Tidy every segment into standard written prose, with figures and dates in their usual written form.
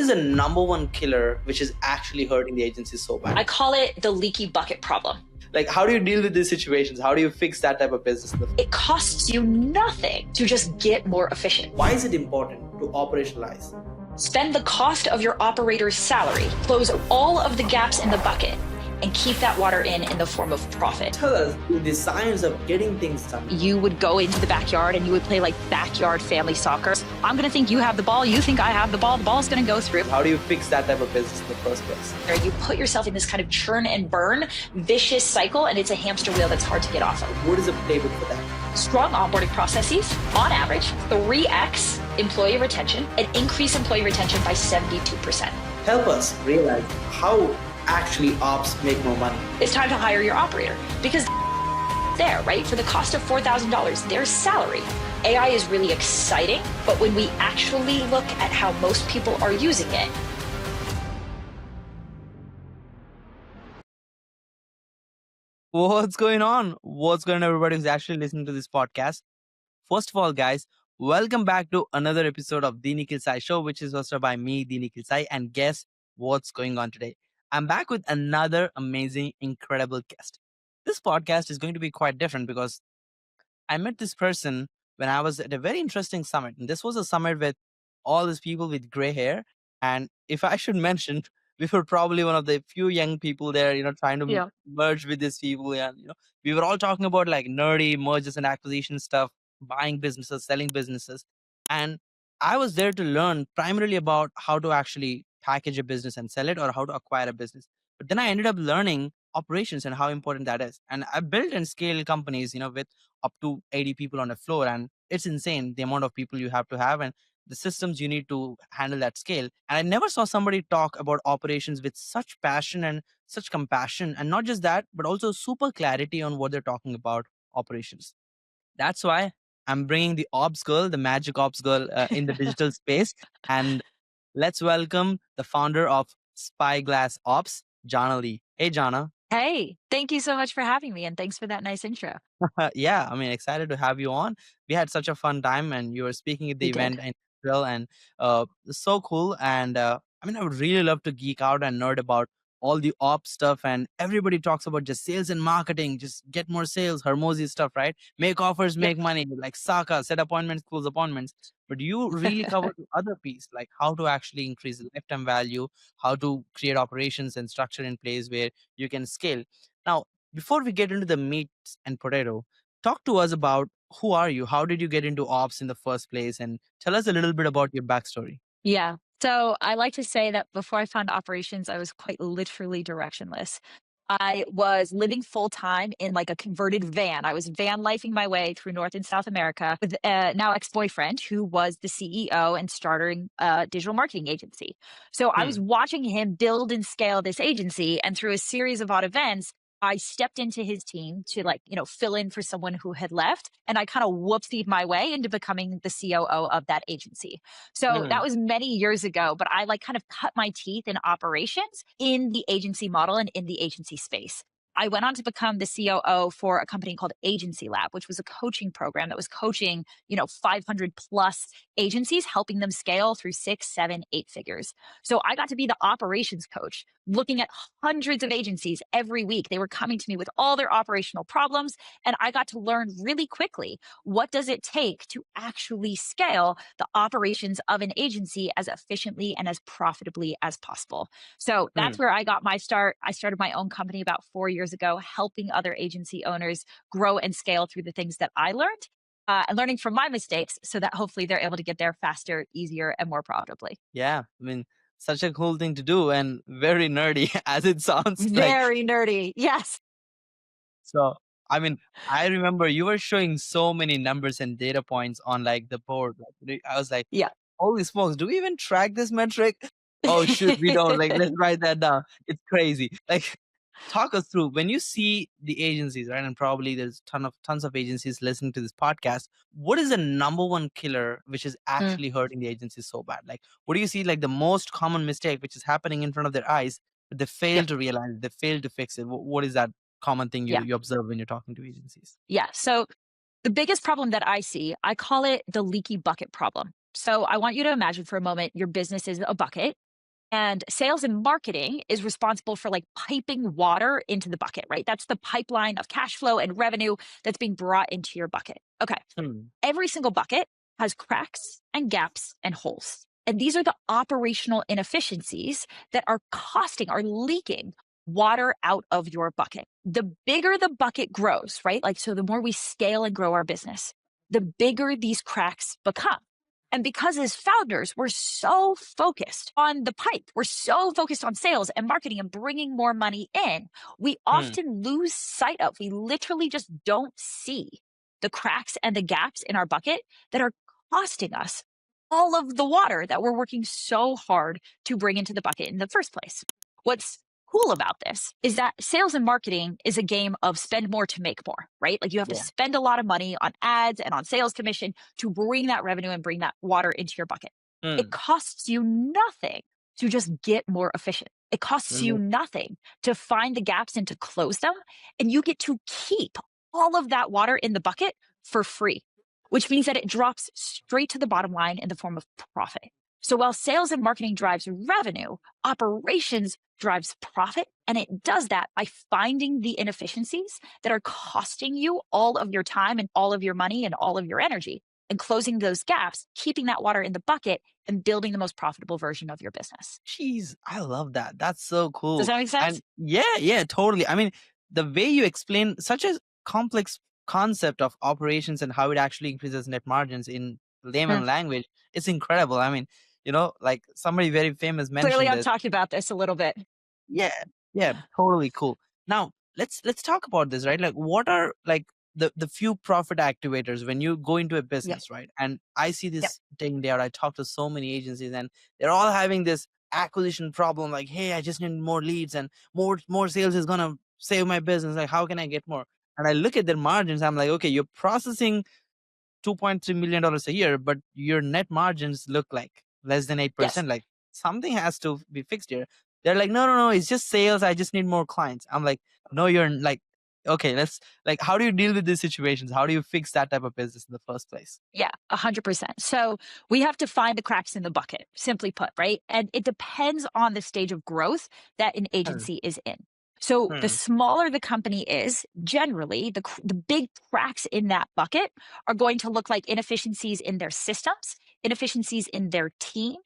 is the number one killer which is actually hurting the agency so bad? I call it the leaky bucket problem. Like, how do you deal with these situations? How do you fix that type of business? It costs you nothing to just get more efficient. Why is it important to operationalize? Spend the cost of your operator's salary, close all of the gaps in the bucket, and keep that water in the form of profit. Tell us the science of getting things done. You would go into the backyard and you would play like backyard family soccer. I'm going to think you have the ball. You think I have the ball. The ball's going to go through. How do you fix that type of business in the first place? You put yourself in this kind of churn and burn vicious cycle, and it's a hamster wheel that's hard to get off of. What is the playbook for that? Strong onboarding processes, on average, 3x employee retention, and increase employee retention by 72%. Help us realize how actually ops make more money. It's time to hire your operator because there, right? For the cost of $4,000, their salary. AI is really exciting, but when we actually look at how most people are using it, What's going on? What's going on, everybody who's actually listening to this podcast? First of all, guys, welcome back to another episode of the Nikhil Sai Show, which is hosted by me, the Nikhil Sai. And guess what's going on today? I'm back with another amazing, incredible guest. This podcast is going to be quite different because I met this person when I was at a very interesting summit. And this was a summit with all these people with gray hair. And if I should mention, we were probably one of the few young people there, trying to merge with these people. And, we were all talking about like nerdy mergers and acquisition stuff, buying businesses, selling businesses. And I was there to learn primarily about how to actually package a business and sell it, or how to acquire a business. But then I ended up learning operations and how important that is. And I built and scaled companies, with up to 80 people on the floor. And it's insane the amount of people you have to have and the systems you need to handle that scale. And I never saw somebody talk about operations with such passion and such compassion. And not just that, but also super clarity on what they're talking about operations. That's why I'm bringing the ops girl, the magic ops girl in the digital space. And let's welcome the founder of Spyglass Ops, Jhana Lee. Hey, Jhana. Hey, thank you so much for having me, and thanks for that nice intro. Yeah, excited to have you on. We had such a fun time, and you were speaking at the event in Israel, and so cool. And I would really love to geek out and nerd about all the ops stuff. And everybody talks about just sales and marketing, just get more sales, Hermosi stuff, right? Make offers, make money, like Saka, set appointments, close appointments. But you really cover the other piece, like how to actually increase the lifetime value, how to create operations and structure in place where you can scale. Now, before we get into the meat and potato, talk to us about who are you? How did you get into ops in the first place? And tell us a little bit about your backstory. Yeah. So I like to say that before I found operations, I was quite literally directionless. I was living full time in like a converted van. I was van lifing my way through North and South America with a now ex-boyfriend who was the CEO and starting a digital marketing agency. So I was watching him build and scale this agency, and through a series of odd events, I stepped into his team to fill in for someone who had left. And I kind of whoopsied my way into becoming the COO of that agency. So that was many years ago, but I kind of cut my teeth in operations in the agency model and in the agency space. I went on to become the COO for a company called Agency Lab, which was a coaching program that was coaching, 500 plus agencies, helping them scale through 6, 7, 8 figures. So I got to be the operations coach, looking at hundreds of agencies every week. They were coming to me with all their operational problems, and I got to learn really quickly, what does it take to actually scale the operations of an agency as efficiently and as profitably as possible. So that's where I got my start. I started my own company about 4 years ago, helping other agency owners grow and scale through the things that I learned. And learning from my mistakes so that hopefully they're able to get there faster, easier, and more profitably. Yeah, such a cool thing to do and very nerdy as it sounds. Very nerdy, yes. So, I remember you were showing so many numbers and data points on like the board. I was like, yeah, holy smokes, do we even track this metric? Oh, shoot, we don't. Let's write that down. It's crazy. Talk us through when you see the agencies, right? And probably there's tons of agencies listening to this podcast. What is the number one killer which is actually hurting the agencies so bad? What do you see the most common mistake which is happening in front of their eyes, but they fail to realize it, they fail to fix it? What is that common thing you observe when you're talking to agencies? Yeah. So the biggest problem that I see, I call it the leaky bucket problem. So I want you to imagine for a moment, your business is a bucket. And sales and marketing is responsible for like piping water into the bucket, right? That's the pipeline of cash flow and revenue that's being brought into your bucket. Okay. Hmm. Every single bucket has cracks and gaps and holes. And these are the operational inefficiencies that are leaking water out of your bucket. The bigger the bucket grows, right? Like, so the more we scale and grow our business, the bigger these cracks become. And because as founders, we're so focused on the pipe, we're so focused on sales and marketing and bringing more money in, we Hmm. often lose sight of, we literally just don't see the cracks and the gaps in our bucket that are costing us all of the water that we're working so hard to bring into the bucket in the first place. What's cool about this is that sales and marketing is a game of spend more to make more, right? Like you have to Yeah. spend a lot of money on ads and on sales commission to bring that revenue and bring that water into your bucket. It Hmm. costs you nothing to just get more efficient. It costs you Mhm. nothing to find the gaps and to close them. And you get to keep all of that water in the bucket for free, which means that it drops straight to the bottom line in the form of profit. So while sales and marketing drives revenue, operations drives profit. And it does that by finding the inefficiencies that are costing you all of your time and all of your money and all of your energy and closing those gaps, keeping that water in the bucket and building the most profitable version of your business. Jeez, I love that. That's so Does cool. that make sense? And yeah, totally. I mean, the way you explain such a complex concept of operations and how it actually increases net margins in Mm. layman language, it's incredible. I mean, like somebody very famous Clearly, mentioned I've this. talked about this a little bit. Yeah, yeah, totally cool. Now let's talk about this, right? Like, what are like the few profit activators when you go into a Yep. business, right? And I see Yep. this day in day out. I talk to so many agencies, and they're all having this acquisition problem. Like, hey, I just need more leads, and more sales is gonna save my business. Like, how can I get more? And I look at their margins. I'm like, okay, you're processing $2.3 million a year, but your net margins look like less than Yes. 8%. Like something has to be fixed here. They're like, no, it's just sales. I just need more clients. I'm like, no, you're like, okay, let's like, how do you deal with these situations? How do you fix that type of business in the first place? Yeah, 100%. So we have to find the cracks in the bucket, simply put, right? And it depends on the stage of growth that an Hmm. agency is in. So the Hmm. smaller the company is, generally, the big cracks in that bucket are going to look like inefficiencies in their systems, inefficiencies in their team,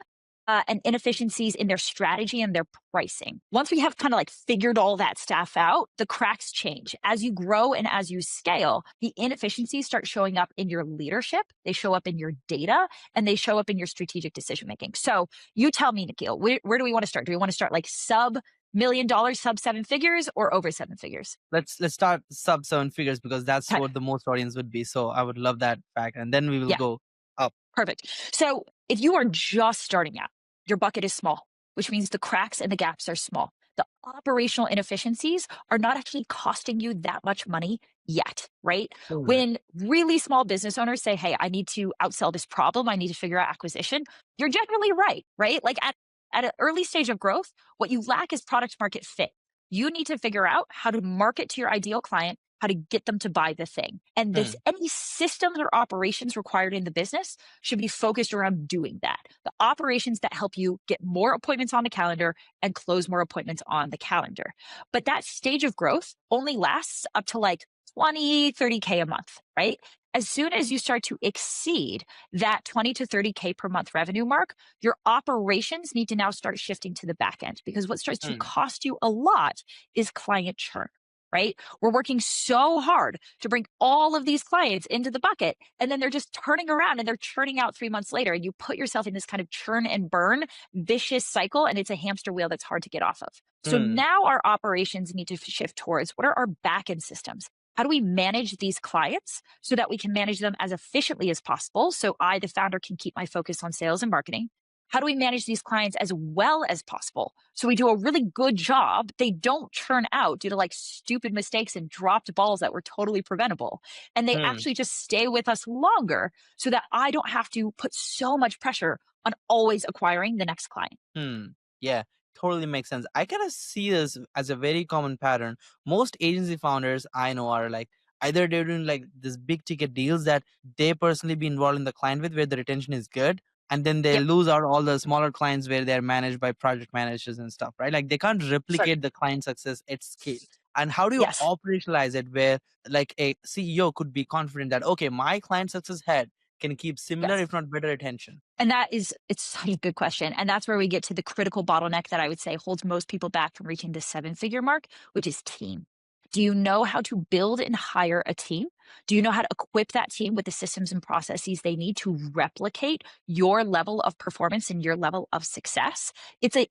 and inefficiencies in their strategy and their pricing. Once we have kind of like figured all that stuff out, the cracks change. As you grow and as you scale, the inefficiencies start showing up in your leadership, they show up in your data, and they show up in your strategic decision making. So you tell me, Nikhil, where do we want to start? Do we want to start like sub $1 million, sub 7 figures, or over 7 figures? Let's start sub 7 figures because that's Okay. what the most audience would be. So I would love that fact, and then we will Yeah. go up. Perfect. So if you are just starting out, your bucket is small, which means the cracks and the gaps are small. The operational inefficiencies are not actually costing you that much money yet, right? Hmm. When really small business owners say, hey, I need to outsell this problem, I need to figure out acquisition, you're generally right, right? Like at an early stage of growth, what you lack is product market fit. You need to figure out how to market to your ideal client, how to get them to buy the thing. And this Hmm. any systems or operations required in the business should be focused around doing that. The operations that help you get more appointments on the calendar and close more appointments on the calendar. But that stage of growth only lasts up to like 20, 30K a month, right? As soon as you start to exceed that 20 to 30K per month revenue mark, your operations need to now start shifting to the back end because what starts to Hmm. cost you a lot is client churn, right? We're working so hard to bring all of these clients into the bucket, and then they're just turning around and they're churning out 3 months later. And you put yourself in this kind of churn and burn vicious cycle, and it's a hamster wheel that's hard to get off of. So Hmm. now our operations need to shift towards what are our back end systems? How do we manage these clients so that we can manage them as efficiently as possible? So I, the founder, can keep my focus on sales and marketing. How do we manage these clients as well as possible? So we do a really good job. They don't churn out due to like stupid mistakes and dropped balls that were totally preventable. And they Hmm. actually just stay with us longer so that I don't have to put so much pressure on always acquiring the next client. Hmm. Yeah, totally makes sense. I kind of see this as a very common pattern. Most agency founders I know are like either they're doing like this big ticket deals that they personally be involved in the client with where the retention is good, and then they Yep. lose out all the smaller clients where they're managed by project managers and stuff, right? Like they can't replicate the client success at scale. And how do you Yes. operationalize it where like a CEO could be confident that, okay, my client success head can keep similar, Yes. if not better attention? And it's such a good question. And that's where we get to the critical bottleneck that I would say holds most people back from reaching the 7-figure mark, which is team. Do you know how to build and hire a team? Do you know how to equip that team with the systems and processes they need to replicate your level of performance and your level of success? It's a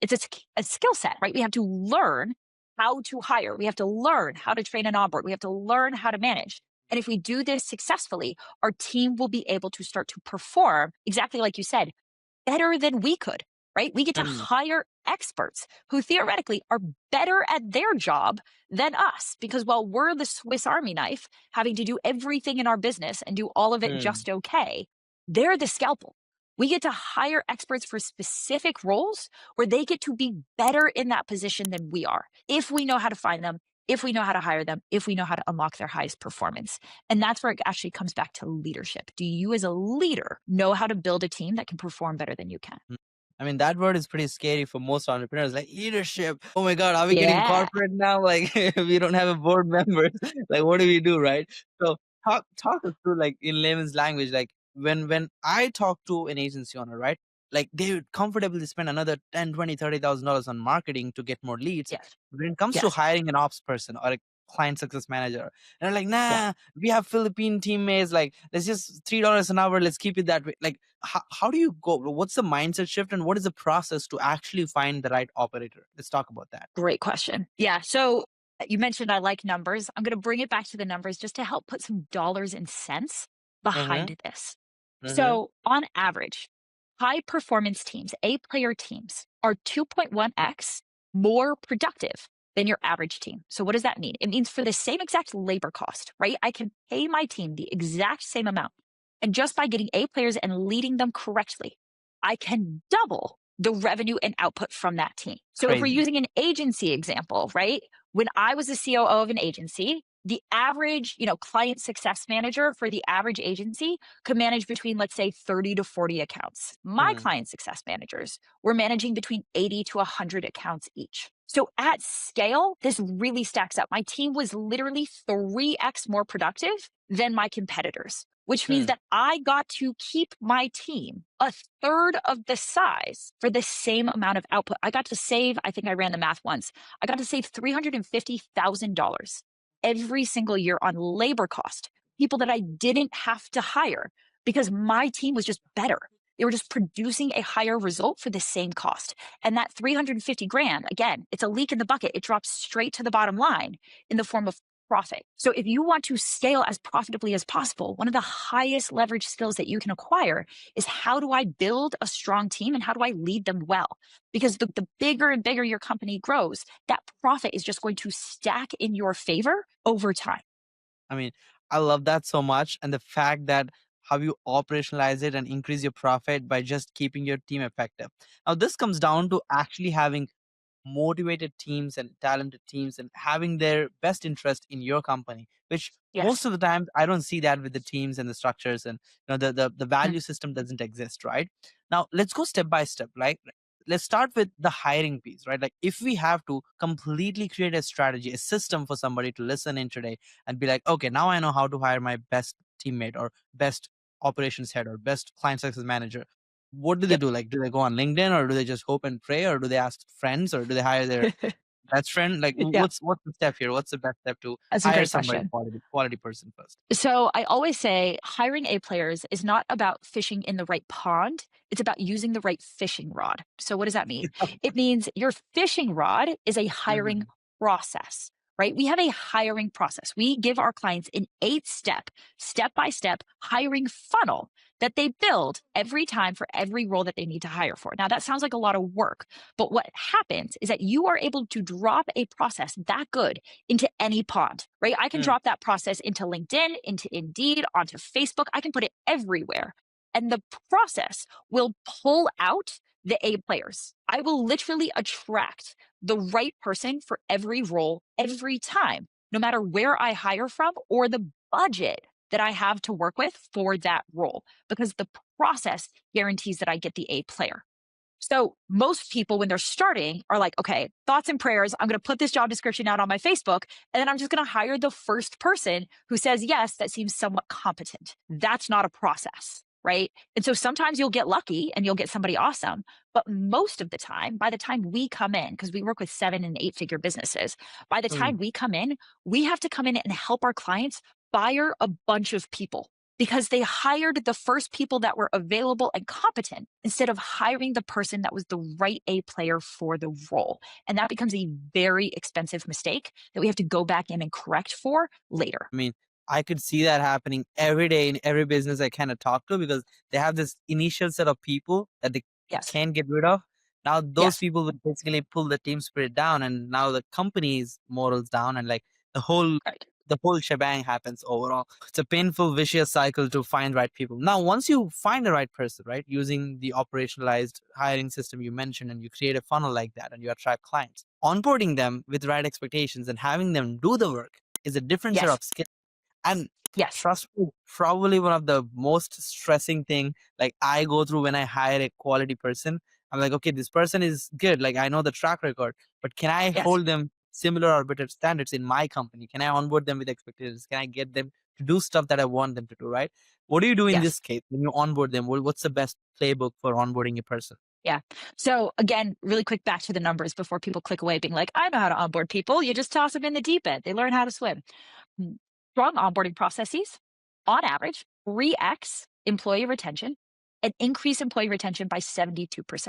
skill set, right? We have to learn how to hire. We have to learn how to train and onboard. We have to learn how to manage. And if we do this successfully, our team will be able to start to perform exactly like you said, better than we could, right? We get to Hmm. hire experts who theoretically are better at their job than us because while we're the Swiss Army knife having to do everything in our business and do all of it Hmm. just okay, they're the scalpel. We get to hire experts for specific roles where they get to be better in that position than we are if we know how to find them, if we know how to hire them, if we know how to unlock their highest performance. And that's where it actually comes back to leadership. Do you, as a leader, know how to build a team that can perform better than you can? I mean, that word is pretty scary for most entrepreneurs. Like leadership. Oh my God, are we getting Yeah. corporate now? Like we don't have a board members. Like what do we do, right? So talk us through like in layman's language. Like when I talk to an agency owner, right? Like they would comfortably spend another 10, 20, $30,000 on marketing to get more leads. Yes. When it comes to Yes. hiring an ops person or a client success manager, and they're like, Yes. nah, we have Philippine teammates. Like let's just $3 an hour. Let's keep it that way. Like how do you go? What's the mindset shift and what is the process to actually find the right operator? Let's talk about that. Great question. Yeah. So you mentioned I like numbers. I'm going to bring it back to the numbers just to help put some dollars and cents Mm-hmm. behind this. Mm-hmm. So, on average, high performance teams, A player teams, are 2.1x more productive than your average team. So, what does that mean? It means for the same exact labor cost, right? I can pay my team the exact same amount. And just by getting A players and leading them correctly, I can double the revenue and output from that team. So, if we're Crazy. using an agency example, right? When I was the COO of an agency, the average, client success manager for the average agency could manage between, let's say, 30 to 40 accounts. My Hmm. client success managers were managing between 80 to 100 accounts each. So at scale, this really stacks up. My team was literally 3x more productive than my competitors, which means Hmm. that I got to keep my team a third of the size for the same amount of output. I got to save, I think I ran the math once, I got to save $350,000 every single year on labor cost, people that I didn't have to hire because my team was just better. They were just producing a higher result for the same cost. And that 350 grand, again, it's a leak in the bucket. It drops straight to the bottom line in the form of profit. So if you want to scale as profitably as possible, one of the highest leverage skills that you can acquire is how do I build a strong team and how do I lead them well? Because the bigger and bigger your company grows, that profit is just going to stack in your favor over time. I mean, I love that so much. And the fact that how you operationalize it and increase your profit by just keeping your team effective. Now, this comes down to actually having motivated teams and talented teams and having their best interest in your company, which most Yes. of the times I don't see that with the teams and the structures, and the Mm. value system doesn't exist, right? Now let's go step by step. Like let's start with the hiring piece, right? Like if we have to completely create a strategy, a system for somebody to listen in today and be like, okay, now I know how to hire my best teammate or best operations head or best client success manager. What do they Yep. do? Like, do they go on LinkedIn or do they just hope and pray or do they ask friends or do they hire their best friend? Like, Yeah, what's the step here? What's the best step to that's a hire great somebody question. quality person first? So I always say hiring A players is not about fishing in the right pond. It's about using the right fishing rod. So what does that mean? It means your fishing rod is a hiring Mhm. process, right? We have a hiring process. We give our clients an 8 step by step hiring funnel that they build every time for every role that they need to hire for. Now that sounds like a lot of work, but what happens is that you are able to drop a process that good into any pond, right? I can Mm. drop that process into LinkedIn, into Indeed, onto Facebook. I can put it everywhere. And the process will pull out the A players. I will literally attract the right person for every role every time, no matter where I hire from or the budget that I have to work with for that role, because the process guarantees that I get the A player. So most people, when they're starting, are like, okay, thoughts and prayers. I'm going to put this job description out on my Facebook, and then I'm just going to hire the first person who says yes, that seems somewhat competent. That's not a process, right? And so sometimes you'll get lucky and you'll get somebody awesome. But most of the time, by the time we come in, because we work with 7 and 8 figure businesses, by the time we come in, we have to come in and help our clients fire a bunch of people, because they hired the first people that were available and competent instead of hiring the person that was the right A player for the role. And that becomes a very expensive mistake that we have to go back in and correct for later. I mean, I could see that happening every day in every business I kind of talk to, because they have this initial set of people that they Yes. can't get rid of. Now those Yes. people will basically pull the team spirit down, and now the company's morals down, and like the whole Right. shebang happens overall. It's a painful, vicious cycle to find right people. Now, once you find the right person, right, using the operationalized hiring system you mentioned, and you create a funnel like that, and you attract clients, onboarding them with the right expectations and having them do the work is a different set Yes. of skills. And Yes. trust me, probably one of the most stressing thing like I go through when I hire a quality person. I'm like, okay, this person is good. Like, I know the track record, but can I Yes. hold them similar or better standards in my company? Can I onboard them with expectations? Can I get them to do stuff that I want them to do? Right? What do you do in Yes. this case when you onboard them? What's the best playbook for onboarding a person? Yeah. So again, really quick back to the numbers before people click away being like, I know how to onboard people. You just toss them in the deep end. They learn how to swim. Strong onboarding processes, on average, 3x employee retention and increase employee retention by 72%.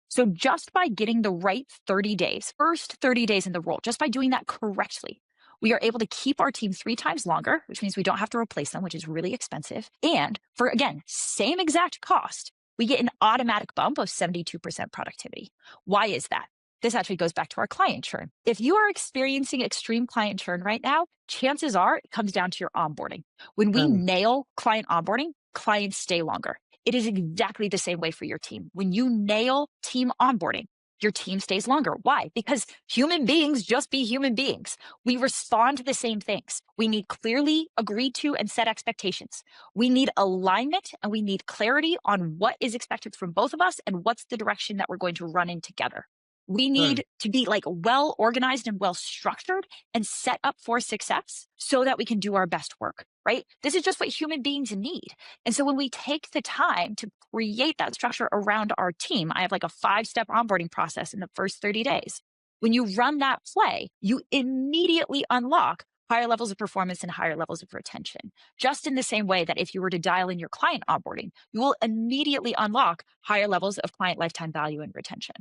So just by getting the right 30 days, first 30 days in the role, just by doing that correctly, we are able to keep our team 3 times longer, which means we don't have to replace them, which is really expensive. And for, again, same exact cost, we get an automatic bump of 72% productivity. Why is that? This actually goes back to our client churn. If you are experiencing extreme client churn right now, chances are it comes down to your onboarding. When we nail client onboarding, clients stay longer. It is exactly the same way for your team. When you nail team onboarding, your team stays longer. Why? Because human beings just be human beings. We respond to the same things. We need clearly agreed to and set expectations. We need alignment and we need clarity on what is expected from both of us and what's the direction that we're going to run in together. We need to be like well organized and well structured and set up for success so that we can do our best work, right? This is just what human beings need. And so when we take the time to create that structure around our team, I have like a 5-step onboarding process in the first 30 days. When you run that play, you immediately unlock higher levels of performance and higher levels of retention. Just in the same way that if you were to dial in your client onboarding, you will immediately unlock higher levels of client lifetime value and retention.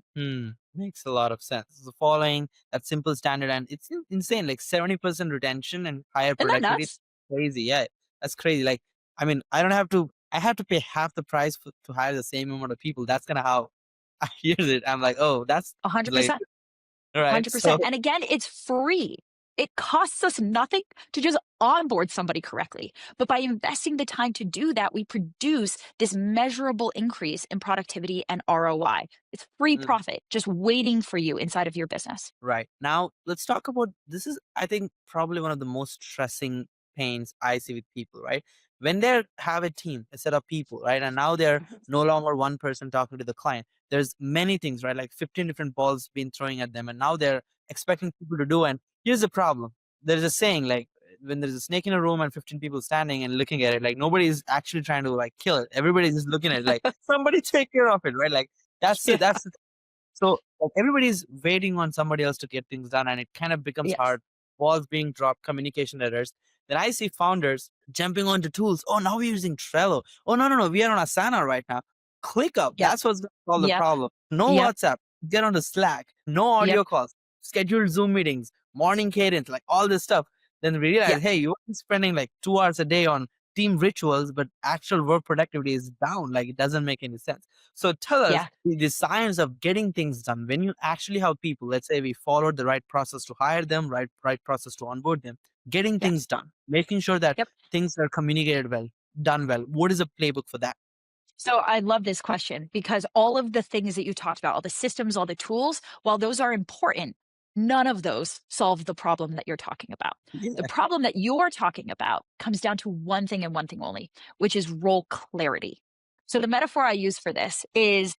Makes a lot of sense. So following that simple standard, and it's insane, like 70% retention and higher Isn't that productivity. nuts? Crazy. Yeah, that's crazy. Like, I mean, I have to pay half the price to hire the same amount of people. That's kind of how I hear it. I'm like, oh, that's like, 100%. all right. So 100%. And again, it's free. It costs us nothing to just onboard somebody correctly. But by investing the time to do that, we produce this measurable increase in productivity and ROI. It's free profit just waiting for you inside of your business. right. Now, let's talk about this is, I think, probably one of the most stressing pains I see with people, right? When they have a team, a set of people, right? And now they're no longer one person talking to the client. There's many things, right? Like 15 different balls being throwing at them, and now they're expecting people to do. And here's the problem. There's a saying like, when there's a snake in a room and 15 people standing and looking at it, like nobody's actually trying to like kill it. Everybody's just looking at it like somebody take care of it, right? Like that's it. That's so like, everybody's waiting on somebody else to get things done, and it kind of becomes Yes. hard. Balls being dropped, communication errors. Then I see founders jumping onto tools. Oh, now we're using Trello. Oh, no, we are on Asana right now. ClickUp. Yep. That's what's going to solve the Yep. problem. No Yep. WhatsApp. Get onto Slack. No audio calls. Scheduled Zoom meetings. Morning cadence. Like all this stuff. Then we realize, hey, you're spending like 2 hours a day on team rituals, but actual work productivity is down. Like it doesn't make any sense. So tell us the science of getting things done. When you actually have people, let's say we followed the right process to hire them, right process to onboard them, getting things done, making sure that things are communicated well, done well. What is a playbook for that? So I love this question because all of the things that you talked about, all the systems, all the tools, while those are important, none of those solve the problem that you're talking about. The problem that you're talking about comes down to one thing and one thing only, which is role clarity. So the metaphor I use for this is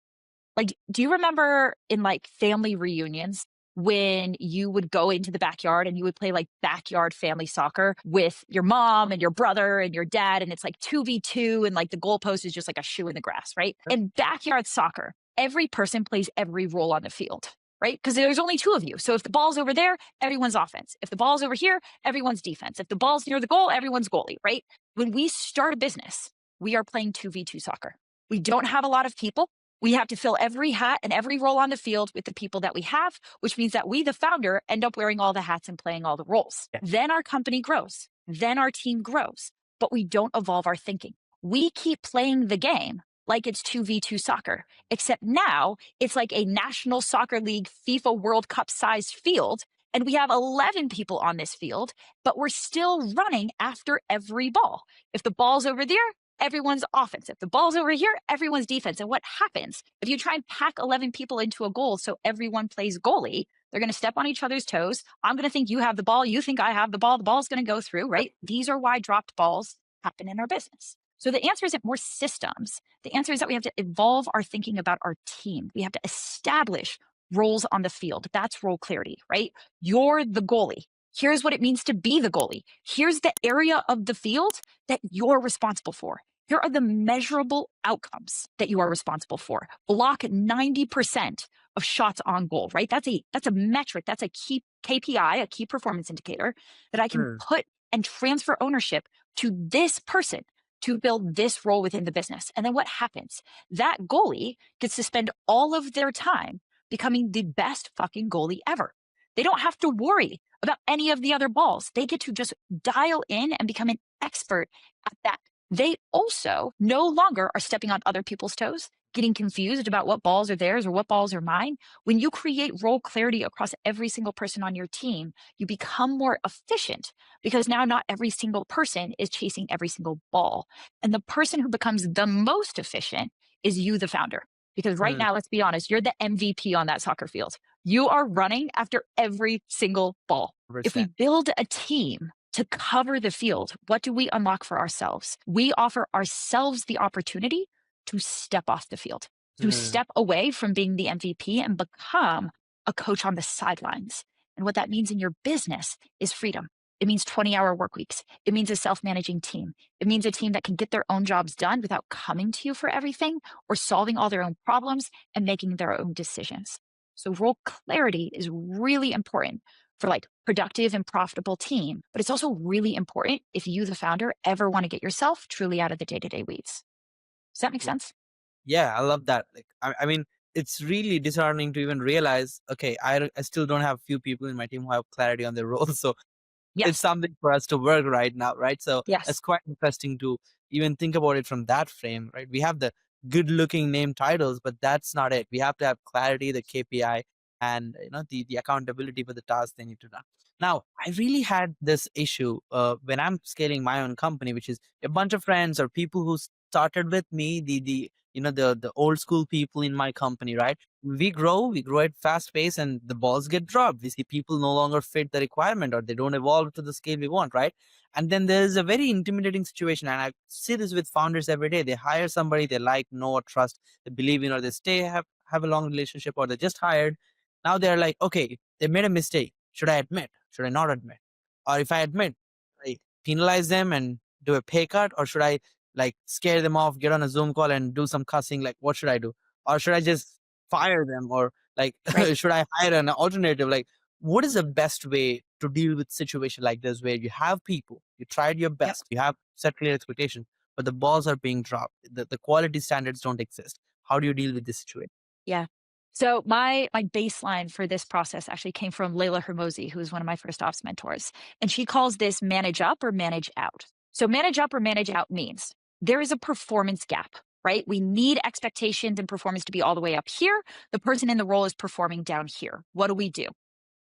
like, do you remember in like family reunions when you would go into the backyard and you would play like backyard family soccer with your mom and your brother and your dad? And it's like 2v2 and like the goalpost is just like a shoe in the grass, right? In backyard soccer, every person plays every role on the field, right? Because there's only two of you. So if the ball's over there, everyone's offense. If the ball's over here, everyone's defense. If the ball's near the goal, everyone's goalie, right? When we start a business, we are playing 2v2 soccer. We don't have a lot of people. We have to fill every hat and every role on the field with the people that we have, which means that we, the founder, end up wearing all the hats and playing all the roles. Yeah. Then our company grows. Then our team grows, but we don't evolve our thinking. We keep playing the game like it's 2v2 soccer, except now it's like a National Soccer League FIFA World Cup sized field. And we have 11 people on this field, but we're still running after every ball. If the ball's over there, everyone's offense. If the ball's over here, everyone's defense. And what happens if you try and pack 11 people into a goal so everyone plays goalie? They're going to step on each other's toes. I'm going to think you have the ball. You think I have the ball. The ball's going to go through, right? These are why dropped balls happen in our business. So the answer isn't more systems. The answer is that we have to evolve our thinking about our team. We have to establish roles on the field. That's role clarity, right? You're the goalie. Here's what it means to be the goalie. Here's the area of the field that you're responsible for. Here are the measurable outcomes that you are responsible for. Block 90% of shots on goal, right? That's a metric. That's a key KPI, a key performance indicator that I can put and transfer ownership to this person to build this role within the business. And then what happens? That goalie gets to spend all of their time becoming the best fucking goalie ever. They don't have to worry about any of the other balls. They get to just dial in and become an expert at that. They also no longer are stepping on other people's toes, getting confused about what balls are theirs or what balls are mine. When you create role clarity across every single person on your team, you become more efficient because now not every single person is chasing every single ball. And the person who becomes the most efficient is you, the founder. Because right now, let's be honest, you're the MVP on that soccer field. You are running after every single ball. 100%. If we build a team to cover the field, what do we unlock for ourselves? We offer ourselves the opportunity to step off the field, to step away from being the MVP and become a coach on the sidelines. And what that means in your business is freedom. It means 20-hour work weeks. It means a self-managing team. It means a team that can get their own jobs done without coming to you for everything or solving all their own problems and making their own decisions. So role clarity is really important for like productive and profitable team, but it's also really important if you, the founder, ever want to get yourself truly out of the day-to-day weeds. Does that make sense? Yeah, I love that. Like, I mean, it's really disheartening to even realize, okay, I still don't have few people in my team who have clarity on their roles. So it's something for us to work right now, right? So it's quite interesting to even think about it from that frame, right? We have the good-looking name titles, but that's not it. We have to have clarity, the KPI, and the accountability for the tasks they need to do. Now, I really had this issue when I'm scaling my own company, which is a bunch of friends or people who started with me, the old school people in my company, right? We grow at fast pace and the balls get dropped. We see people no longer fit the requirement or they don't evolve to the scale we want, right? And then there's a very intimidating situation. And I see this with founders every day. They hire somebody they like, know, or trust, they believe in, or they stay, have a long relationship, or they just hired. Now they're like, okay, they made a mistake. Should I admit? Should I not admit? Or if I admit, I penalize them and do a pay cut, or should I like scare them off, get on a Zoom call and do some cussing? Like, what should I do? Or should I just fire them? Or like, should I hire an alternative? Like, what is the best way to deal with situation like this where you have people, you tried your best, you have set clear expectations, but the balls are being dropped. The quality standards don't exist. How do you deal with this situation? Yeah. So my baseline for this process actually came from Layla Hermosi, who is one of my first ops mentors. And she calls this manage up or manage out. So manage up or manage out means there is a performance gap, right? We need expectations and performance to be all the way up here. The person in the role is performing down here. What do we do?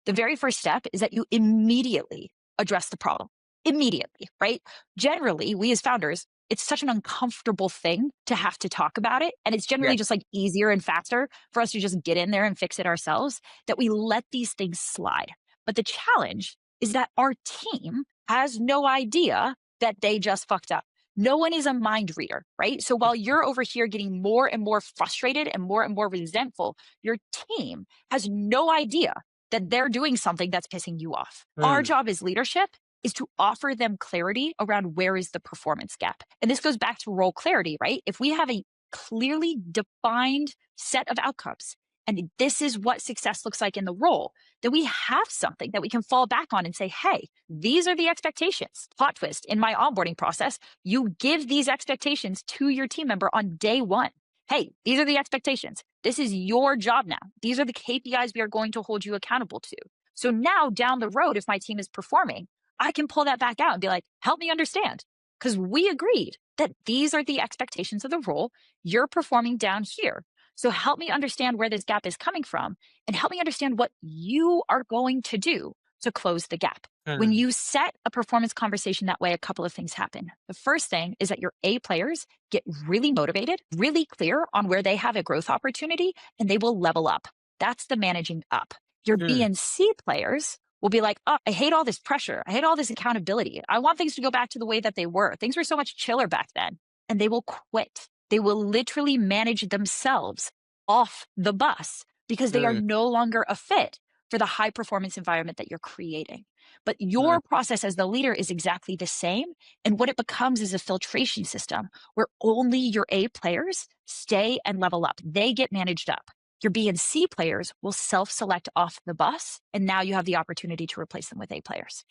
The very first step is that you immediately address the problem. Immediately, right? Generally, we as founders, it's such an uncomfortable thing to have to talk about it. And it's generally just like easier and faster for us to just get in there and fix it ourselves, that we let these things slide. But the challenge is that our team has no idea that they just fucked up. No one is a mind reader, right? So while you're over here getting more and more frustrated and more resentful, your team has no idea that they're doing something that's pissing you off. Our job as leadership is to offer them clarity around where is the performance gap. And this goes back to role clarity, right? If we have a clearly defined set of outcomes, and this is what success looks like in the role, then we have something that we can fall back on and say, hey, these are the expectations. Plot twist, in my onboarding process, you give these expectations to your team member on day one. Hey, these are the expectations. This is your job now. These are the KPIs we are going to hold you accountable to. So now down the road, if my team is performing, I can pull that back out and be like, help me understand. Because we agreed that these are the expectations of the role. You're performing down here. So help me understand where this gap is coming from and help me understand what you are going to do to close the gap. When you set a performance conversation that way, a couple of things happen. The first thing is that your A players get really motivated, really clear on where they have a growth opportunity, and they will level up. That's the managing up. Your B and C players will be like, oh, I hate all this pressure. I hate all this accountability. I want things to go back to the way that they were. Things were so much chiller back then. And they will quit. They will literally manage themselves off the bus because they are no longer a fit for the high performance environment that you're creating. But your process as the leader is exactly the same. And what it becomes is a filtration system where only your A players stay and level up. They get managed up. Your B and C players will self-select off the bus. And now you have the opportunity to replace them with A players.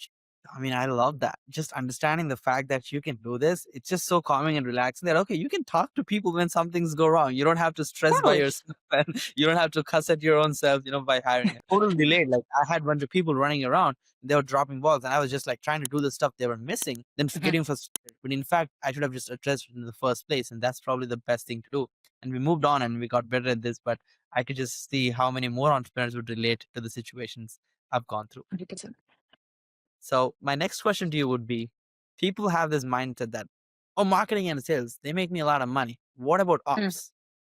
I mean, I love that. Just understanding the fact that you can do this, it's just so calming and relaxing that, okay, you can talk to people when some things go wrong. You don't have to stress by yourself and you don't have to cuss at your own self, by hiring a total delayed. Like I had a bunch of people running around, they were dropping balls and I was just like trying to do the stuff they were missing, then getting frustrated. But in fact, I should have just addressed it in the first place. And that's probably the best thing to do. And we moved on and we got better at this, but I could just see how many more entrepreneurs would relate to the situations I've gone through. 100%. So my next question to you would be, people have this mindset that, oh, marketing and sales, they make me a lot of money. What about ops?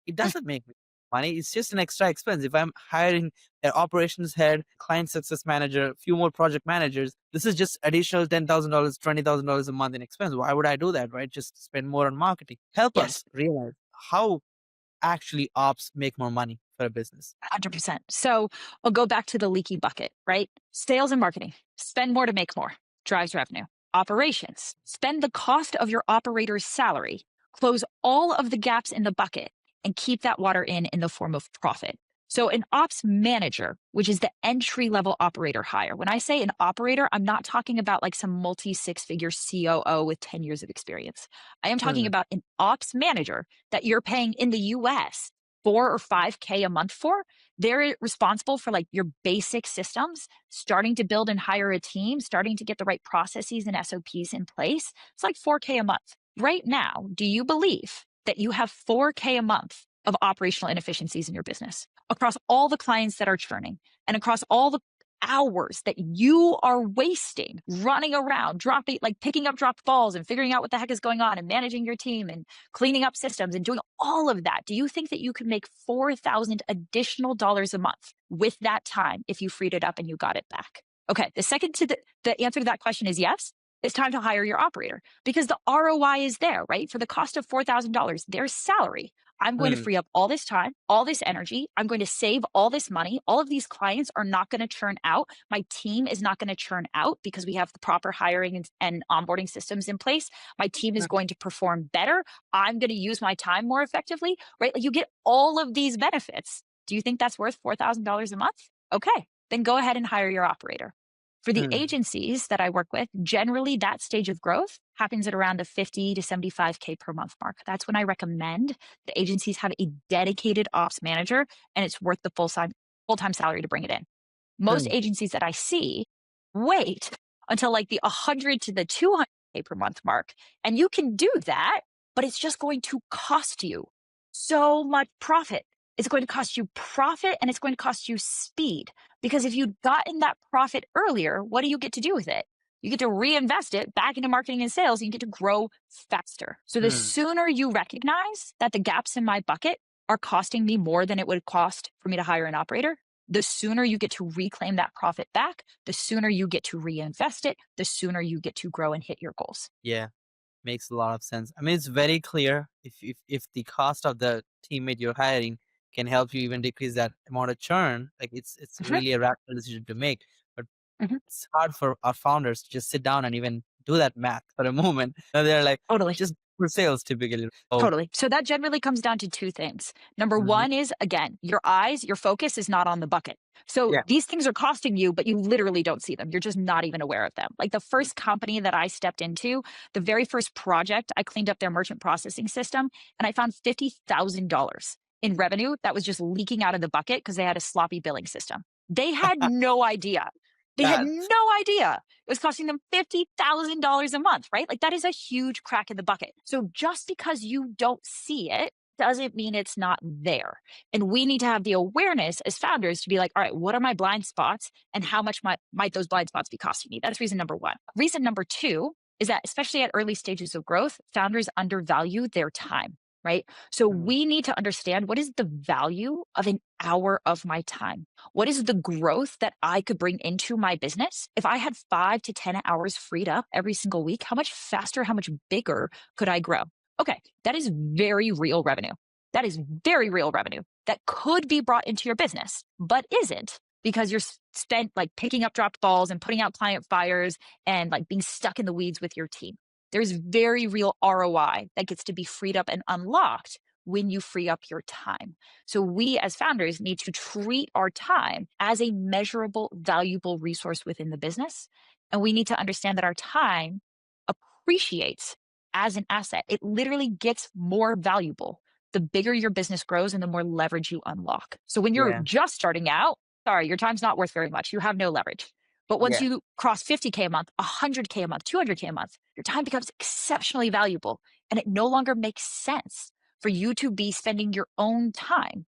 It doesn't make me money. It's just an extra expense. If I'm hiring an operations head, client success manager, a few more project managers, this is just additional $10,000, $20,000 a month in expense. Why would I do that, right? Just spend more on marketing. Help us realize how actually ops make more money for a business. 100%. So I'll go back to the leaky bucket, right? Sales and marketing, spend more to make more, drives revenue. Operations, spend the cost of your operator's salary, close all of the gaps in the bucket, and keep that water in the form of profit. So an ops manager, which is the entry-level operator hire. When I say an operator, I'm not talking about like some multi-six-figure COO with 10 years of experience. I am talking about an ops manager that you're paying in the US 4 or 5K a month for. They're responsible for like your basic systems, starting to build and hire a team, starting to get the right processes and SOPs in place. It's like 4K a month. Right now, do you believe that you have 4K a month of operational inefficiencies in your business across all the clients that are churning and across all the hours that you are wasting running around, picking up dropped balls and figuring out what the heck is going on and managing your team and cleaning up systems and doing all of that? Do you think that you could make $4,000 additional dollars a month with that time if you freed it up and you got it back? Okay, the second to the answer to that question is yes. It's time to hire your operator because the ROI is there, right? For the cost of $4,000, their salary. I'm going to free up all this time, all this energy. I'm going to save all this money. All of these clients are not going to churn out. My team is not going to churn out because we have the proper hiring and onboarding systems in place. My team is going to perform better. I'm going to use my time more effectively, right? Like you get all of these benefits. Do you think that's worth $4,000 a month? Okay, then go ahead and hire your operator. For the agencies that I work with, generally that stage of growth happens at around the 50 to 75K per month mark. That's when I recommend the agencies have a dedicated ops manager and it's worth the full-time salary to bring it in. Most agencies that I see wait until like the 100 to the 200K per month mark. And you can do that, but it's just going to cost you so much profit. It's going to cost you profit and it's going to cost you speed. Because if you'd gotten that profit earlier, what do you get to do with it? You get to reinvest it back into marketing and sales and you get to grow faster. So the sooner you recognize that the gaps in my bucket are costing me more than it would cost for me to hire an operator, the sooner you get to reclaim that profit back, the sooner you get to reinvest it, the sooner you get to grow and hit your goals. Yeah. Makes a lot of sense. I mean, it's very clear if the cost of the teammate you're hiring can help you even decrease that amount of churn, like it's Mhm, really a rational decision to make. But mhm. it's hard for our founders to just sit down and even do that math for a moment. And they're like, Totally. just for sales typically. Oh, Totally. So that generally comes down to two things. Number mhm. one is, again, your eyes, your focus is not on the bucket. So Yeah. these things are costing you, but you literally don't see them. You're just not even aware of them. Like the first company that I stepped into, the very first project, I cleaned up their merchant processing system and I found $50,000 in revenue that was just leaking out of the bucket because they had a sloppy billing system. They had no idea. They had That no idea. It was costing them $50,000 a month, right? Like that is a huge crack in the bucket. So just because you don't see it doesn't mean it's not there. And we need to have the awareness as founders to be like, all right, what are my blind spots and how much might those blind spots be costing me? That's reason number one. Reason number two is that, especially at early stages of growth, founders undervalue their time, right? So mm, we need to understand, what is the value of an hour of my time? What is the growth that I could bring into my business? If I had 5 to 10 hours freed up every single week, how much faster, how much bigger could I grow? Okay, that is very real revenue. That is very real revenue that could be brought into your business, but isn't, because you're spent like picking up dropped balls and putting out client fires and like being stuck in the weeds with your team. There's very real ROI that gets to be freed up and unlocked when you free up your time. So we as founders need to treat our time as a measurable, valuable resource within the business. And we need to understand that our time appreciates as an asset. It literally gets more valuable the bigger your business grows and the more leverage you unlock. So when you're yeah, just starting out, sorry, your time's not worth very much. You have no leverage. But once yeah, you cross 50K a month, 100K a month, 200K a month, your time becomes exceptionally valuable. And it no longer makes sense for you to be spending your own time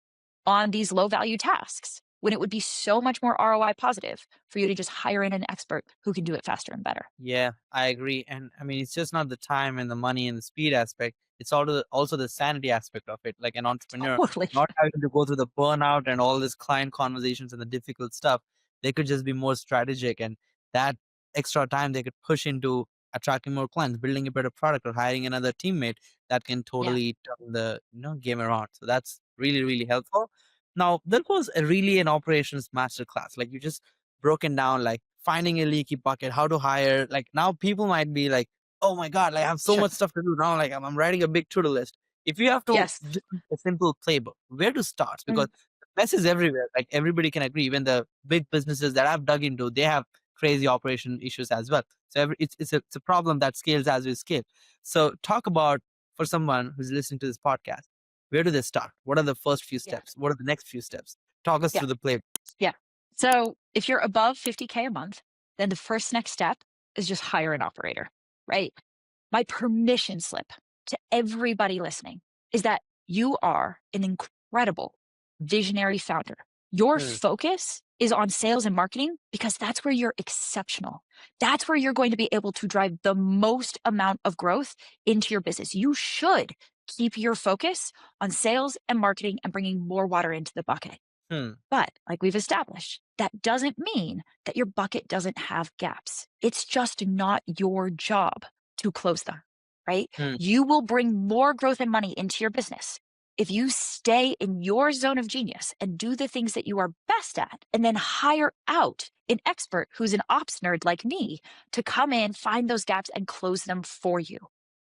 on these low value tasks when it would be so much more ROI positive for you to just hire in an expert who can do it faster and better. yeah. I agree. And I mean, it's just not the time and the money and the speed aspect. It's also the sanity aspect of it. Like an entrepreneur, Totally. not having to go through the burnout and all this client conversations and the difficult stuff. They could just be more strategic, and that extra time they could push into attracting more clients, building a better product, or hiring another teammate that can Yeah. totally turn the game around. So that's really really helpful. Now that was really an operations masterclass. Like you just broken down like finding a leaky bucket, how to hire. Like now people might be like, oh my God, like I have so Sure. much stuff to do now. Like I'm writing a big to-do list. If you have to Yes. do a simple playbook, where to start? Because Mm. mess is everywhere. Like everybody can agree. Even the big businesses that I've dug into, they have crazy operation issues as well. So it's a problem that scales as we scale. So talk about, for someone who's listening to this podcast, where do they start? What are the first few Yeah. steps? What are the next few steps? Talk us Yeah. through the playbook. Yeah. So if you're above 50K a month, then the first next step is just hire an operator, right? My permission slip to everybody listening is that you are an incredible visionary founder. Your Hmm, focus is on sales and marketing because that's where you're exceptional. That's where you're going to be able to drive the most amount of growth into your business. You should keep your focus on sales and marketing and bringing more water into the bucket. hmm, But like we've established, that doesn't mean that your bucket doesn't have gaps. It's just not your job to close them, right? hmm, You will bring more growth and money into your business if you stay in your zone of genius and do the things that you are best at, and then hire out an expert who's an ops nerd like me to come in, find those gaps, and close them for you.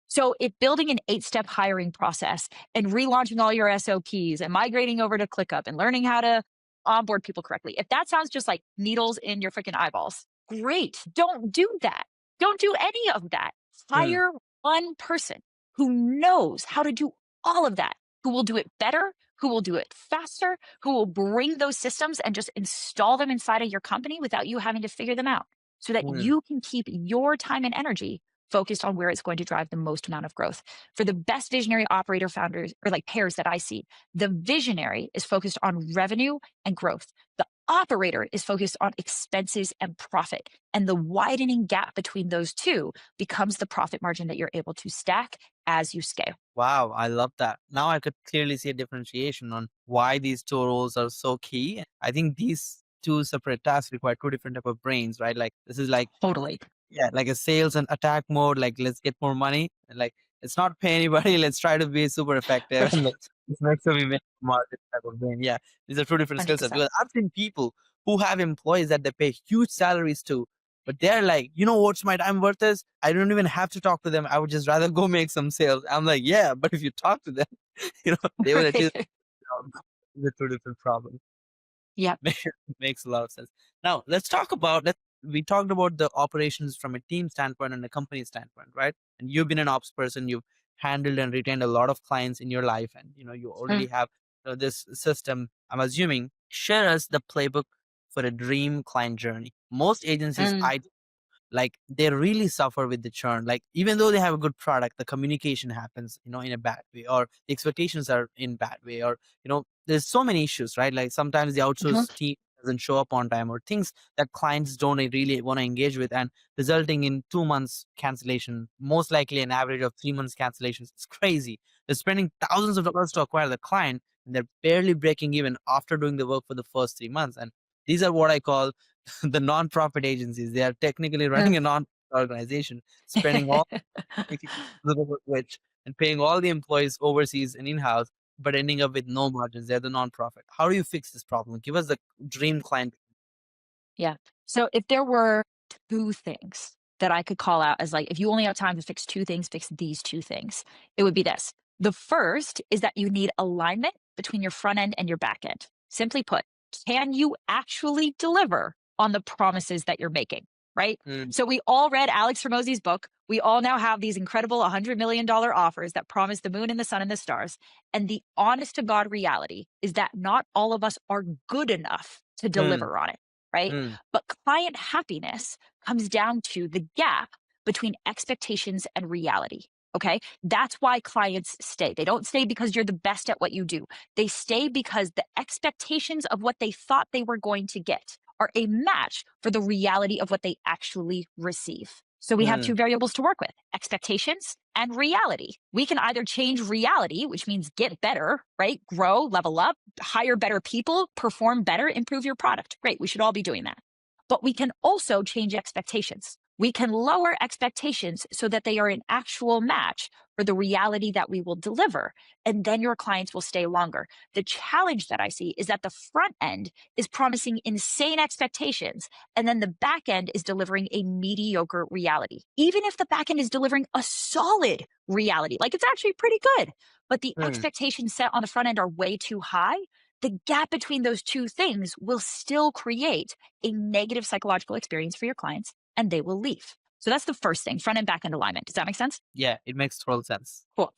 So if building an 8-step hiring process and relaunching all your SOPs and migrating over to ClickUp and learning how to onboard people correctly, if that sounds just like needles in your freaking eyeballs, great. Don't do that. Don't do any of that. hmm, Hire one person who knows how to do all of that, who will do it better, who will do it faster, who will bring those systems and just install them inside of your company without you having to figure them out, so that hmm. you can keep your time and energy focused on where it's going to drive the most amount of growth. For the best visionary operator founders or like pairs that I see, the visionary is focused on revenue and growth. The operator is focused on expenses and profit. And the widening gap between those two becomes the profit margin that you're able to stack as you scale. Wow, I love that. Now I could clearly see a differentiation on why these two roles are so key. I think these two separate tasks require two different type of brains, right? Like this is like Totally. Yeah, like a sales and attack mode, like let's get more money. And like let's not pay anybody, let's try to be super effective and Right. let's make sure we make market type of thing. Yeah. These are two different skill sets. 100%. Because I've seen people who have employees that they pay huge salaries to, but they're like, you know what's my time worth is? I don't even have to talk to them. I would just rather go make some sales. I'm like, yeah, but if you talk to them, they will achieve Right. the two different problems. Yep. Makes a lot of sense. Now let's talk about we talked about the operations from a team standpoint and a company standpoint, right? And you've been an ops person, you've handled and retained a lot of clients in your life, and you already Mm, have this system. I'm assuming. Share us the playbook for a dream client journey. Most agencies mm, I like they really suffer with the churn. Like even though they have a good product, the communication happens in a bad way, or the expectations are in bad way, or there's so many issues, right? Like sometimes the mhm, outsourced team doesn't show up on time, or things that clients don't really want to engage with, and resulting in 2 months cancellation, most likely an average of 3 months cancellations. It's crazy. They're spending thousands of dollars to acquire the client, and they're barely breaking even after doing the work for the first 3 months. And these are what I call the non-profit agencies. They are technically running mm. a non organization, spending all which and paying all the employees overseas and in-house, but ending up with no margins. They're the non-profit. How do you fix this problem? Give us the dream client. Yeah. So if there were two things that I could call out as like, if you only have time to fix two things, fix these two things, it would be this. The first is that you need alignment between your front end and your back end. Simply put, can you actually deliver on the promises that you're making? Right. Mm, So we all read Alex Hormozy's book. We all now have these incredible $100 million offers that promise the moon and the sun and the stars. And the honest to God reality is that not all of us are good enough to mm, deliver on it. Right. mm, But client happiness comes down to the gap between expectations and reality. Okay. That's why clients stay. They don't stay because you're the best at what you do. They stay because the expectations of what they thought they were going to get are a match for the reality of what they actually receive. So we have mm, two variables to work with: expectations and reality. We can either change reality, which means get better, right? Grow, level up, hire better people, perform better, improve your product. Great. We should all be doing that. But we can also change expectations. We can lower expectations so that they are an actual match for the reality that we will deliver. And then your clients will stay longer. The challenge that I see is that the front end is promising insane expectations, and then the back end is delivering a mediocre reality. Even if the back end is delivering a solid reality, like it's actually pretty good, but the mm, expectations set on the front end are way too high, the gap between those two things will still create a negative psychological experience for your clients, and they will leave. So that's the first thing: front and back end alignment. Does that make sense? yeah, it makes total sense. Cool.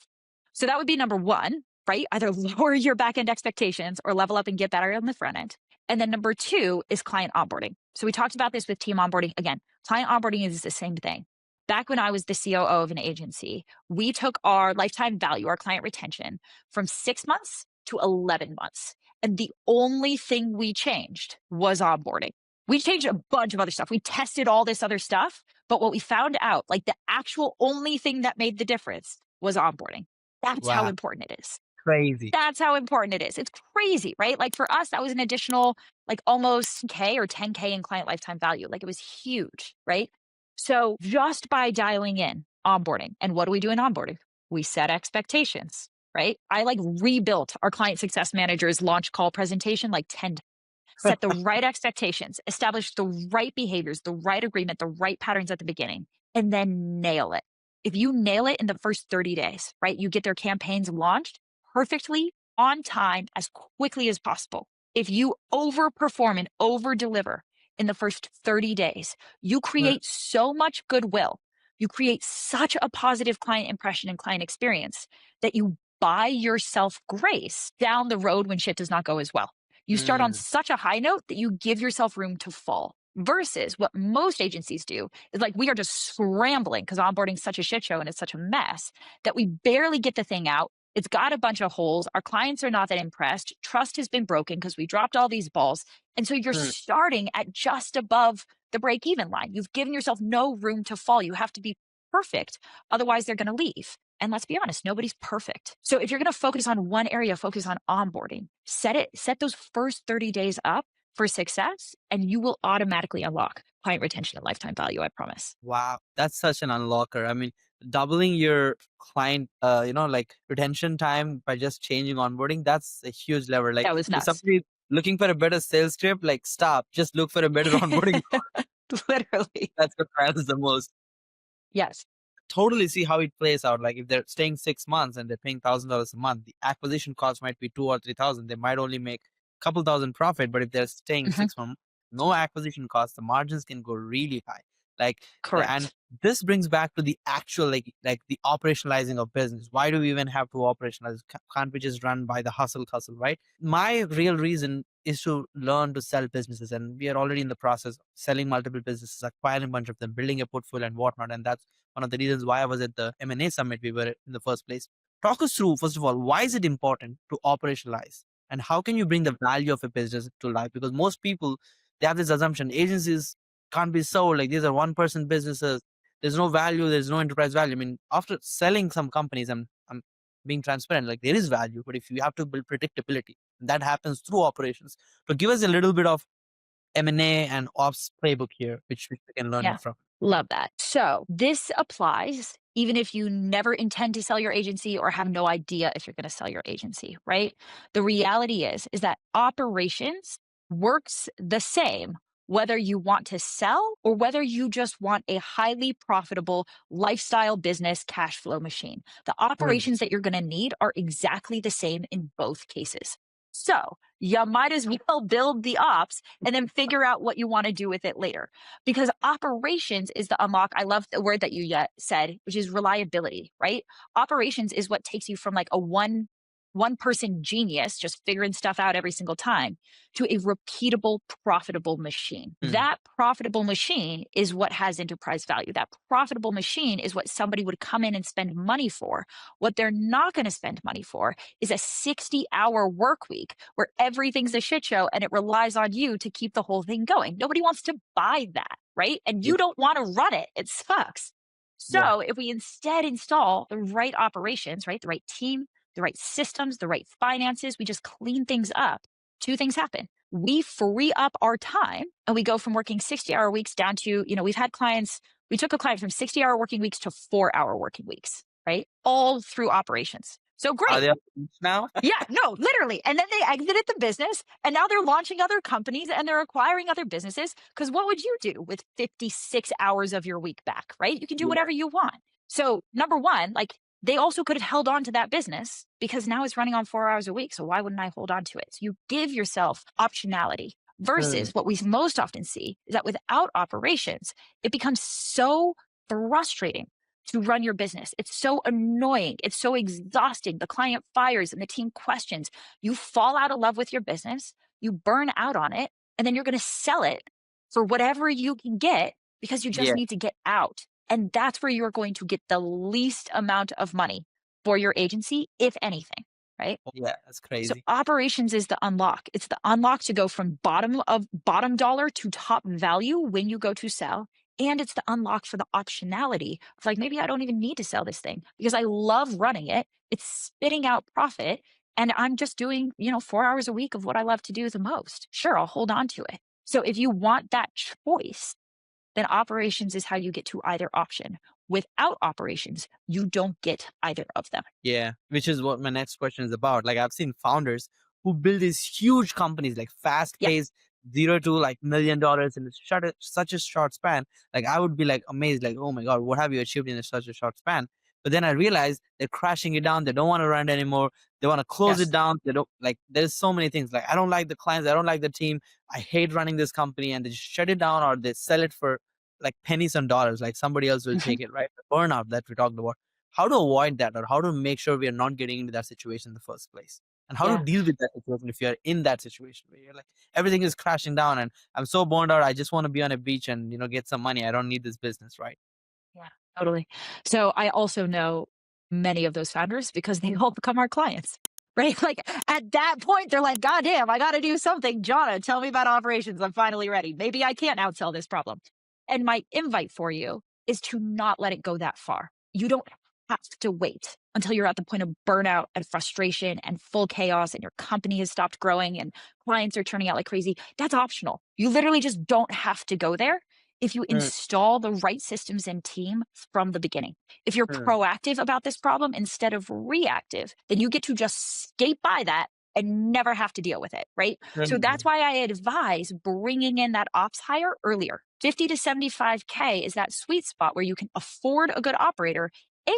So that would be number one, right? Either lower your back end expectations or level up and get better on the front end. And then number two is client onboarding. So we talked about this with team onboarding. Again, client onboarding is the same thing. Back when I was the COO of an agency, we took our lifetime value, our client retention, from 6 months to 11 months. And the only thing we changed was onboarding. We changed a bunch of other stuff. We tested all this other stuff. But what we found out, like the actual only thing that made the difference, was onboarding. That's how Wow, important it is. crazy. That's how important it is. It's crazy, right? Like for us, that was an additional, like almost K or 10K in client lifetime value. Like it was huge, right? So just by dialing in onboarding, and what do we do in onboarding? We set expectations, right? I like rebuilt our client success manager's launch call presentation like 10 times. Set the right expectations, establish the right behaviors, the right agreement, the right patterns at the beginning, and then nail it. If you nail it in the first 30 days, right, you get their campaigns launched perfectly on time as quickly as possible. If you overperform and over deliver in the first 30 days, you Mm, create so much goodwill. You create such a positive client impression and client experience that you buy yourself grace down the road when shit does not go as well. You start on mm, such a high note that you give yourself room to fall. Versus what most agencies do is like, we are just scrambling because onboarding is such a shit show and it's such a mess that we barely get the thing out. It's got a bunch of holes. Our clients are not that impressed. Trust has been broken because we dropped all these balls. And so you're mm, starting at just above the break even line. You've given yourself no room to fall. You have to be perfect. Otherwise, they're going to leave. And let's be honest, nobody's perfect. So if you're going to focus on one area, focus on onboarding. Set those first 30 days up for success, and you will automatically unlock client retention and lifetime value, I promise. Wow, that's such an unlocker. I mean, doubling your client, like retention time by just changing onboarding, that's a huge lever. Like That was if nuts. somebody looking for a better sales script, like stop, just look for a better onboarding. Literally. That's what matters the most. Yes. Totally see how it plays out. Like if they're staying 6 months and they're paying $1,000 a month, the acquisition cost might be 2 or 3 thousand. They might only make a couple thousand profit, but if they're staying Mhm. 6 months, no acquisition cost, the margins can go really high. Like, and Correct. this brings back to the actual like the operationalizing of business. Why do we even have to operationalize? Can't we just run by the hustle, right? My real reason is to learn to sell businesses, and we are already in the process of selling multiple businesses, acquiring a bunch of them, building a portfolio and whatnot. And that's one of the reasons why I was at the M&A summit we were at in the first place. Talk us through, first of all, why is it important to operationalize? And how can you bring the value of a business to life? Because most people, they have this assumption agencies can't be sold. Like these are one-person businesses. There's no value. There's no enterprise value. I mean, after selling some companies, I'm being transparent. Like there is value, but if you have to build predictability, that happens through operations. So give us a little bit of M&A and ops playbook here, which we can learn Yeah. it from. Love that. So this applies even if you never intend to sell your agency or have no idea if you're going to sell your agency, right? The reality is that operations works the same whether you want to sell or whether you just want a highly profitable lifestyle business cash flow machine. The operations that you're going to need are exactly the same in both cases. So you might as well build the ops and then figure out what you want to do with it later, because operations is the unlock. I love the word that you said, which is reliability, right? Operations is what takes you from like a one person genius just figuring stuff out every single time to a repeatable profitable machine. Mm. That profitable machine is what has enterprise value. That profitable machine is what somebody would come in and spend money for. What they're not going to spend money for is a 60-hour work week where everything's a shit show and it relies on you to keep the whole thing going. Nobody wants to buy that, right? And Yeah. you don't want to run it. It sucks. Yeah. So if we instead install the right operations, right, the right team, the right systems, the right finances, we just clean things up, two things happen. We free up our time and we go from working 60-hour weeks down to, we've had clients, we took a client from 60-hour working weeks to 4-hour working weeks, right? All through operations. So Are great. they up now? Yeah, no, literally. And then they exited the business and now they're launching other companies and they're acquiring other businesses. Because what would you do with 56 hours of your week back, right? You can do Yeah. whatever you want. So, number one, like they also could have held on to that business because now it's running on 4 hours a week. So, why wouldn't I hold on to it? So, you give yourself optionality versus what we most often see is that without operations, it becomes so frustrating to run your business. It's so annoying. It's so exhausting. The client fires and the team questions. You fall out of love with your business. You burn out on it. And then you're going to sell it for whatever you can get because you just Yeah. need to get out. And that's where you're going to get the least amount of money for your agency, if anything, right? Yeah, that's So crazy. operations is the unlock. It's the unlock to go from bottom dollar to top value when you go to sell. And it's the unlock for the optionality of like, maybe I don't even need to sell this thing because I love running it. It's spitting out profit. And I'm just doing, 4 hours a week of what I love to do the most. Sure, I'll hold on to it. So if you want that choice, then operations is how you get to either option. Without operations, you don't get either of them. Yeah, which is what my next question is about. Like I've seen founders who build these huge companies, like fast Yeah. paced, zero to like $1 million in such a short span. Like I would be like amazed, like, oh my God, what have you achieved in such a short span? But then I realized they're crashing it down. They don't want to run it anymore. They want to close Yes. it down. They don't like, there's so many things. Like I don't like the clients. I don't like the team. I hate running this company, and they just shut it down or they sell it for like pennies on dollars. Like somebody else will Mhm. take it, right? The burnout that we talked about, how to avoid that, or how to make sure we are not getting into that situation in the first place, and how to Yeah. deal with that situation if you're in that situation where you're like everything is crashing down and I'm so burned out, I just want to be on a beach and get some money, I don't need this business, right? Yeah, totally. So I also know many of those founders because they all become our clients, right? Like at that point, they're like, God damn, I got to do something. Jhana, tell me about operations. I'm finally ready. Maybe I can't outsell this problem. And my invite for you is to not let it go that far. You don't have to wait until you're at the point of burnout and frustration and full chaos and your company has stopped growing and clients are turning out like crazy. That's optional. You literally just don't have to go there if you install the right systems and team from the beginning. If you're proactive about this problem instead of reactive, then you get to just skate by that and never have to deal with it, right? So that's why I advise bringing in that ops hire earlier. 50 to 75K is that sweet spot where you can afford a good operator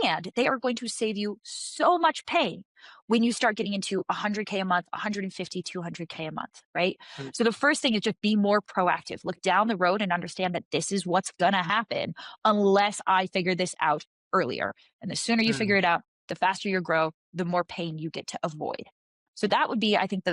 and they are going to save you so much pain when you start getting into 100K a month, 150, 200K a month, right? So the first thing is just be more proactive. Look down the road and understand that this is what's going to happen unless I figure this out earlier. And the sooner you figure it out, the faster you grow, the more pain you get to avoid. So that would be, I think,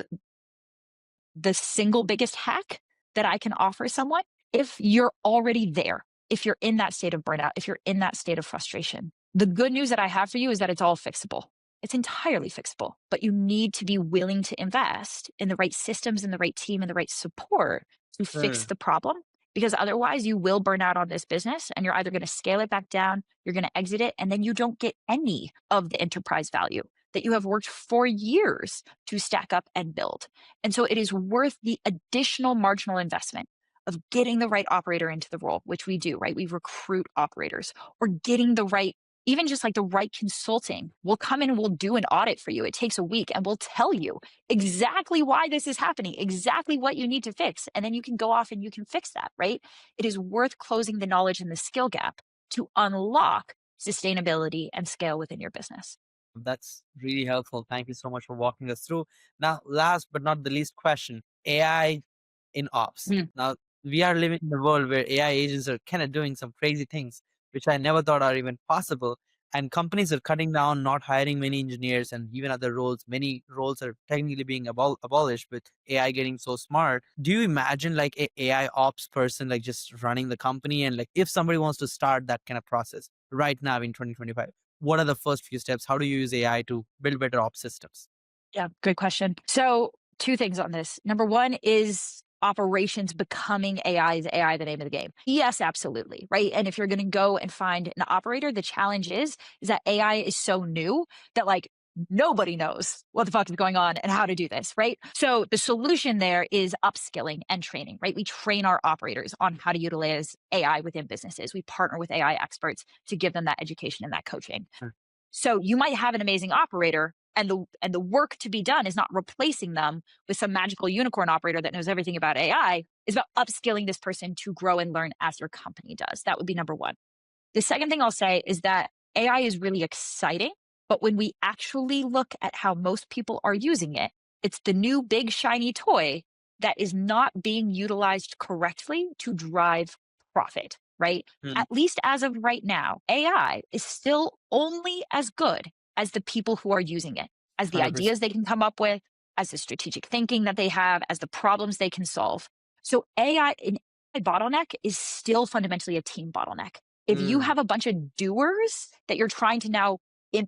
the single biggest hack that I can offer someone if you're already there, if you're in that state of burnout, if you're in that state of frustration. The good news that I have for you is that it's all fixable. It's entirely fixable, but you need to be willing to invest in the right systems and the right team and the right support to fix the problem, because otherwise you will burn out on this business and you're either going to scale it back down, you're going to exit it, and then you don't get any of the enterprise value that you have worked for years to stack up and build. And so it is worth the additional marginal investment of getting the right operator into the role, which we do, right? We recruit operators, or getting the right, even just like the right consulting. We'll come in and we'll do an audit for you. It takes a week and we'll tell you exactly why this is happening, exactly what you need to fix. And then you can go off and you can fix that, right? It is worth closing the knowledge and the skill gap to unlock sustainability and scale within your business. That's really helpful. Thank you so much for walking us through. Now, last but not the least question, AI in ops. Now, we are living in a world where AI agents are kind of doing some crazy things, which I never thought are even possible. And companies are cutting down, not hiring many engineers and even other roles. Many roles are technically being abolished with AI getting so smart. Do you imagine like a AI ops person, like just running the company? And like, if somebody wants to start that kind of process right now in 2025, what are the first few steps? How do you use AI to build better ops systems? Yeah, good question. So two things on this. Number one is operations becoming AI. Is AI the name of the game? Yes, absolutely. Right. And if you're going to go and find an operator, the challenge is that AI is so new that like nobody knows what the fuck is going on and how to do this, right? So the solution there is upskilling and training, right? We train our operators on how to utilize AI within businesses. We partner with AI experts to give them that education and that coaching. So you might have an amazing operator, and the work to be done is not replacing them with some magical unicorn operator that knows everything about AI. It's about upskilling this person to grow and learn as your company does. That would be number one. The second thing I'll say is that AI is really exciting, but when we actually look at how most people are using it, it's the new big shiny toy that is not being utilized correctly to drive profit, right? At least as of right now, AI is still only as good as the people who are using it, as the 100%. ideas they can come up with, as the strategic thinking that they have, as the problems they can solve. So an AI bottleneck is still fundamentally a team bottleneck. If you have a bunch of doers that you're trying to now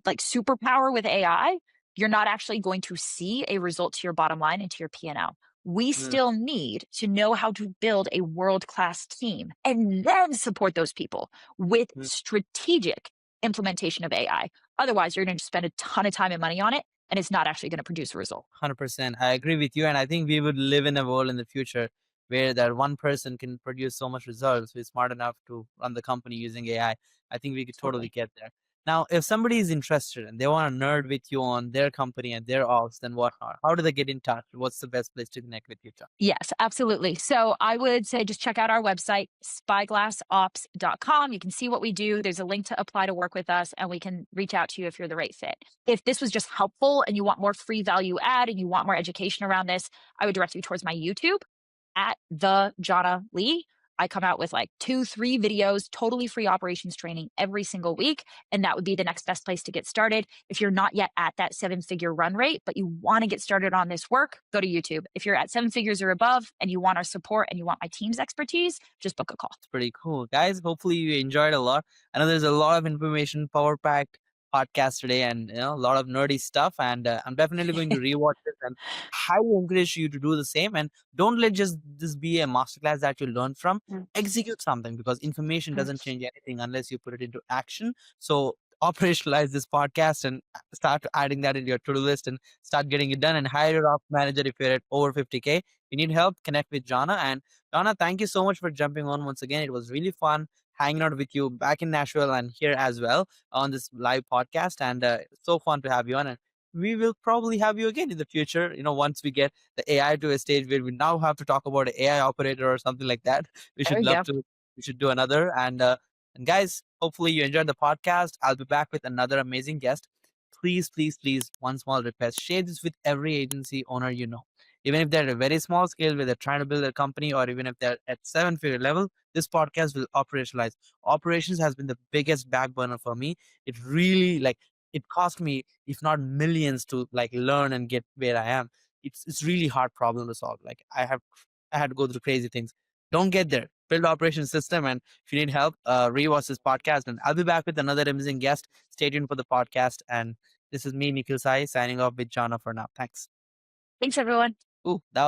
like superpower with AI, you're not actually going to see a result to your bottom line and to your P&L. We still need to know how to build a world-class team and then support those people with strategic implementation of AI. Otherwise, you're going to spend a ton of time and money on it, and it's not actually going to produce a result. 100%. I agree with you. And I think we would live in a world in the future where that one person can produce so much results who is smart enough to run the company using AI. I think we could totally get there. Now, if somebody is interested and they want to nerd with you on their company and their ops, then what? How do they get in touch? What's the best place to connect with you, Jhana? Yes, absolutely. So I would say just check out our website, spygllassops.com. You can see what we do. There's a link to apply to work with us, and we can reach out to you if you're the right fit. If this was just helpful and you want more free value add and you want more education around this, I would direct you towards my YouTube at the Jhana Lee. I come out with like 2-3 videos, totally free operations training every single week. And that would be the next best place to get started. If you're not yet at that 7-figure run rate, but you want to get started on this work, go to YouTube. If you're at 7 figures or above and you want our support and you want my team's expertise, just book a call. It's pretty cool. Guys, hopefully you enjoyed a lot. I know there's a lot of information, power-packed podcast today, and a lot of nerdy stuff, and I'm definitely going to rewatch it, and highly encourage you to do the same. And don't let just this be a masterclass that you learn from. Execute something, because information doesn't change anything unless you put it into action. So operationalize this podcast and start adding that into your to-do list and start getting it done and hire your ops manager if you're at over 50K. If you need help, connect with Jhana. And Jhana, thank you so much for jumping on once again. It was really fun hanging out with you back in Nashville and here as well on this live podcast. And so fun to have you on. And we will probably have you again in the future. Once we get the AI to a stage where we now have to talk about an AI operator or something like that, we There should we love go. to. We should do another. And guys, hopefully you enjoyed the podcast. I'll be back with another amazing guest. Please, please, please, one small request: share this with every agency owner you know. Even if they're at a very small scale where they're trying to build a company, or even if they're at seven-figure level, this podcast will operationalize. Operations has been the biggest back burner for me. It really it cost me, if not millions, to learn and get where I am. It's really hard problem to solve. I had to go through crazy things. Don't get there. Build operations system, and if you need help, rewatch this podcast. And I'll be back with another amazing guest. Stay tuned for the podcast. And this is me, Nikhil Sai, signing off with Jhana for now. Thanks. Thanks, everyone. Ooh, that was